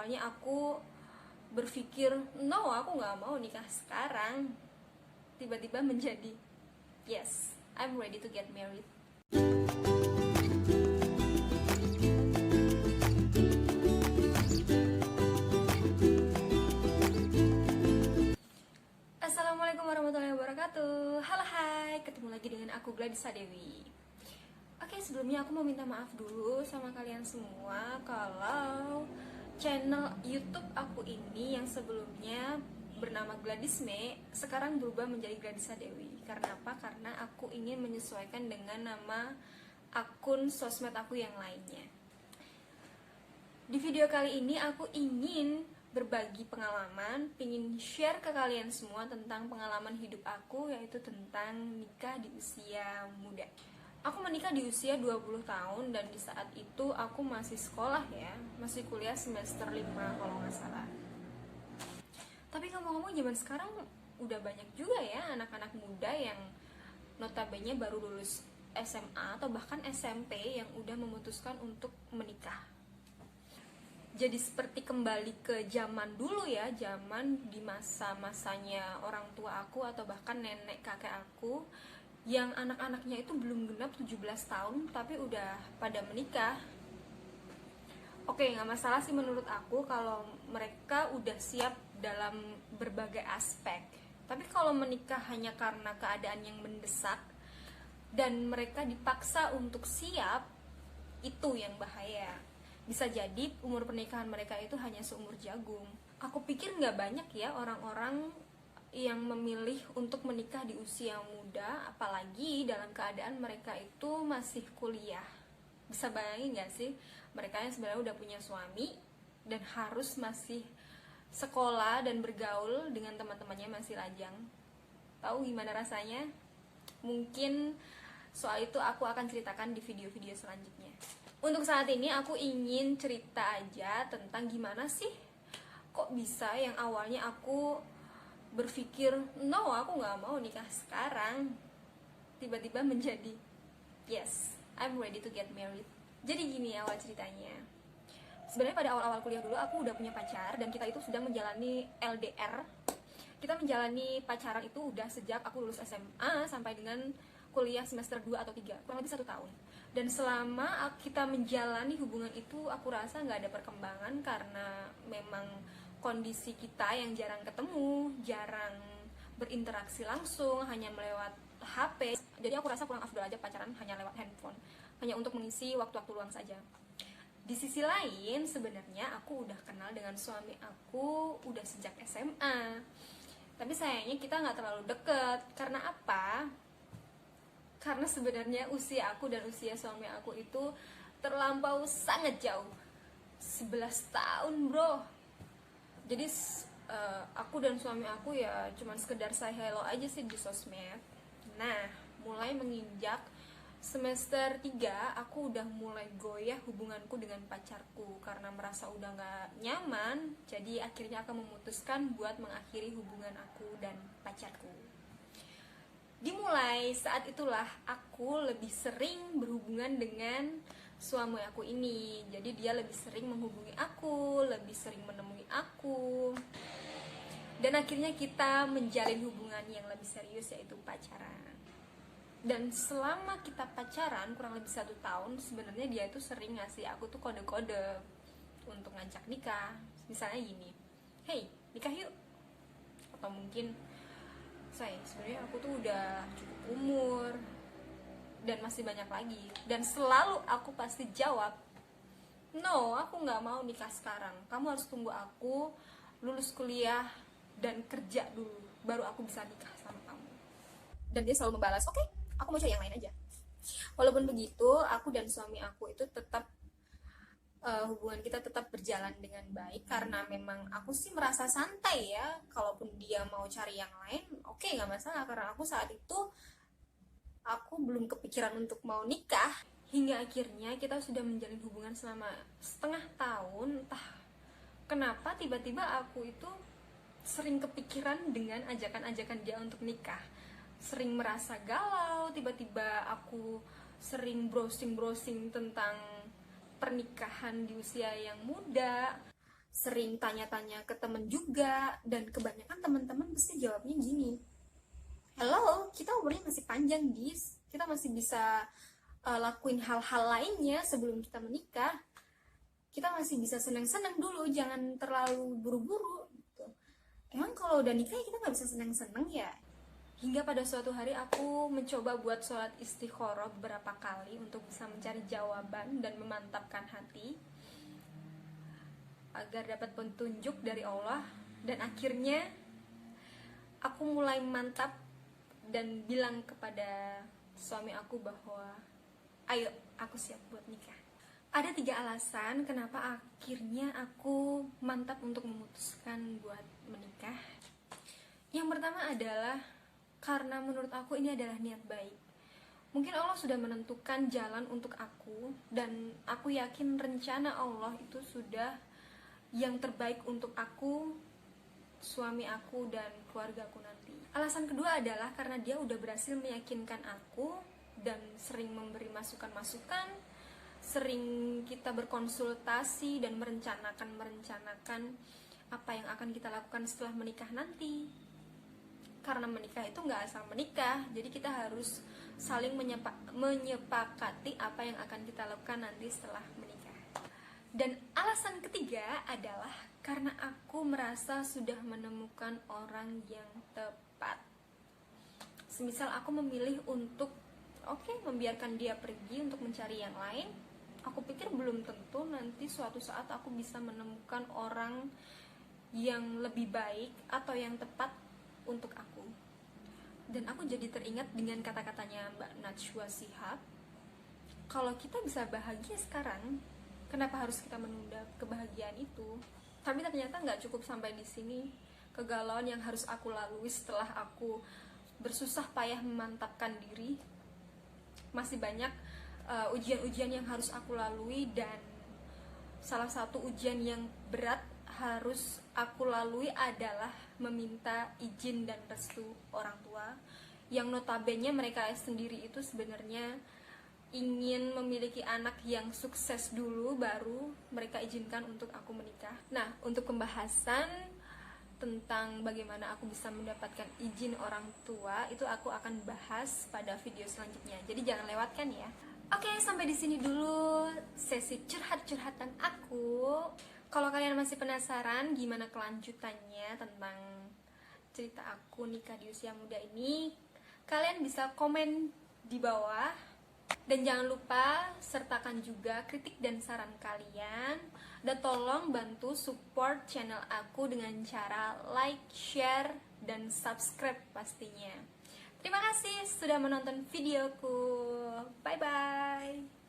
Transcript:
awalnya aku berpikir, no, aku nggak mau nikah sekarang, tiba-tiba menjadi, yes, I'm ready to get married. Assalamualaikum warahmatullahi wabarakatuh. Halo, hai, ketemu lagi dengan aku Gladys Dewi. Oke, sebelumnya aku mau minta maaf dulu sama kalian semua kalau channel YouTube aku ini yang sebelumnya bernama Gladys Me sekarang berubah menjadi Gladys Dewi. Karena apa? Karena aku ingin menyesuaikan dengan nama akun sosmed aku yang lainnya. Di video kali ini aku ingin berbagi pengalaman, ingin share ke kalian semua tentang pengalaman hidup aku, yaitu tentang nikah di usia muda. Aku menikah di usia 20 tahun dan di saat itu aku masih sekolah ya, masih kuliah semester 5 kalau nggak salah. Tapi ngomong-ngomong zaman sekarang udah banyak juga ya anak-anak muda yang notabene baru lulus SMA atau bahkan SMP yang udah memutuskan untuk menikah. Jadi seperti kembali ke zaman dulu ya, zaman di masa-masanya orang tua aku atau bahkan nenek kakek aku yang anak-anaknya itu belum genap 17 tahun tapi udah pada menikah. Oke, nggak masalah sih menurut aku kalau mereka udah siap dalam berbagai aspek. Tapi kalau menikah hanya karena keadaan yang mendesak dan mereka dipaksa untuk siap, itu yang bahaya. Bisa jadi umur pernikahan mereka itu hanya seumur jagung. Aku pikir nggak banyak ya orang-orang yang memilih untuk menikah di usia muda, apalagi dalam keadaan mereka itu masih kuliah. Bisa bayangin gak sih, mereka yang sebenarnya udah punya suami dan harus masih sekolah dan bergaul dengan teman-temannya masih lajang. Tahu gimana rasanya? Mungkin soal itu aku akan ceritakan di video-video selanjutnya. Untuk saat ini aku ingin cerita aja tentang gimana sih kok bisa yang awalnya aku berpikir, no, aku nggak mau nikah sekarang, tiba-tiba menjadi, yes, I'm ready to get married. Jadi gini awal ceritanya. Sebenarnya pada awal-awal kuliah dulu aku udah punya pacar dan kita itu sudah menjalani LDR. Kita menjalani pacaran itu udah sejak aku lulus SMA sampai dengan kuliah semester 2 atau 3, kurang lebih 1 tahun. Dan selama kita menjalani hubungan itu aku rasa nggak ada perkembangan karena memang kondisi kita yang jarang ketemu, jarang berinteraksi langsung, hanya melewat HP. Jadi aku rasa kurang afdol aja pacaran hanya lewat handphone, hanya untuk mengisi waktu-waktu luang saja. Di sisi lain, sebenarnya aku udah kenal dengan suami aku udah sejak SMA. Tapi sayangnya kita nggak terlalu deket. Karena apa? Karena sebenarnya usia aku dan usia suami aku itu terlampau sangat jauh. 11 tahun bro. Jadi aku dan suami aku ya cuman sekedar say hello aja sih di sosmed. Nah, mulai menginjak semester 3 aku udah mulai goyah hubunganku dengan pacarku karena merasa udah gak nyaman. Jadi akhirnya aku memutuskan buat mengakhiri hubungan aku dan pacarku. Dimulai saat itulah aku lebih sering berhubungan dengan suami aku ini. Jadi dia lebih sering menghubungi aku, lebih sering menemui aku. Dan akhirnya kita menjalin hubungan yang lebih serius, yaitu pacaran. Dan selama kita pacaran kurang lebih 1 tahun, sebenarnya dia itu sering ngasih aku tuh kode-kode untuk ngajak nikah. Misalnya gini, hey, nikah yuk. Atau mungkin, say, sebenarnya aku tuh udah cukup umur dan masih banyak lagi. Dan selalu aku pasti jawab, no, aku gak mau nikah sekarang. Kamu harus tunggu aku lulus kuliah dan kerja dulu, baru aku bisa nikah sama kamu. Dan dia selalu membalas, oke, aku mau cari yang lain aja. Walaupun begitu, aku dan suami aku itu tetap hubungan kita tetap berjalan dengan baik. Karena memang aku sih merasa santai ya, kalaupun dia mau cari yang lain, oke, gak masalah. Karena aku saat itu aku belum kepikiran untuk mau nikah. Hingga akhirnya kita sudah menjalin hubungan selama setengah tahun. Entah kenapa tiba-tiba aku itu sering kepikiran dengan ajakan-ajakan dia untuk nikah. Sering merasa galau, tiba-tiba aku sering browsing-browsing tentang pernikahan di usia yang muda. sering tanya-tanya ke temen juga, dan kebanyakan teman-teman pasti jawabnya gini, hello, kita umurnya masih panjang guys, kita masih bisa lakuin hal-hal lainnya sebelum kita menikah, kita masih bisa seneng-seneng dulu, jangan terlalu buru-buru gitu. Emang kalau udah nikah kita nggak bisa seneng-seneng ya? Hingga pada suatu hari aku mencoba buat sholat istikharah beberapa kali untuk bisa mencari jawaban dan memantapkan hati agar dapat petunjuk dari Allah. Dan akhirnya aku mulai mantap dan bilang kepada suami aku bahwa ayo, aku siap buat nikah. Ada 3 alasan kenapa akhirnya aku mantap untuk memutuskan buat menikah. Yang pertama adalah karena menurut aku ini adalah niat baik. Mungkin Allah sudah menentukan jalan untuk aku, dan aku yakin rencana Allah itu sudah yang terbaik untuk aku, suami aku, dan keluarga aku nanti. Alasan kedua adalah karena dia udah berhasil meyakinkan aku dan sering memberi masukan-masukan, sering kita berkonsultasi dan merencanakan apa yang akan kita lakukan setelah menikah nanti. Karena menikah itu nggak asal menikah, jadi kita harus saling menyepakati apa yang akan kita lakukan nanti setelah menikah. Dan alasan ketiga adalah karena aku merasa sudah menemukan orang yang tepat. Semisal aku memilih untuk membiarkan dia pergi untuk mencari yang lain, aku pikir belum tentu nanti suatu saat aku bisa menemukan orang yang lebih baik atau yang tepat untuk aku. Dan aku jadi teringat dengan kata-katanya Mbak Najwa Shihab, kalau kita bisa bahagia sekarang, kenapa harus kita menunda kebahagiaan itu? Tapi ternyata nggak cukup sampai di sini. Kegalauan yang harus aku lalui setelah aku bersusah payah memantapkan diri, masih banyak ujian-ujian yang harus aku lalui, dan salah satu ujian yang berat harus aku lalui adalah meminta izin dan restu orang tua, yang notabene mereka sendiri itu sebenarnya ingin memiliki anak yang sukses dulu baru mereka izinkan untuk aku menikah. Nah, untuk pembahasan tentang bagaimana aku bisa mendapatkan izin orang tua itu aku akan bahas pada video selanjutnya. Jadi jangan lewatkan ya. Oke, sampai di sini dulu sesi curhat-curhatan aku. Kalau kalian masih penasaran gimana kelanjutannya tentang cerita aku nikah di usia muda ini, kalian bisa komen di bawah. Dan jangan lupa sertakan juga kritik dan saran kalian. Dan tolong bantu support channel aku dengan cara like, share, dan subscribe pastinya. Terima kasih sudah menonton videoku. Bye-bye.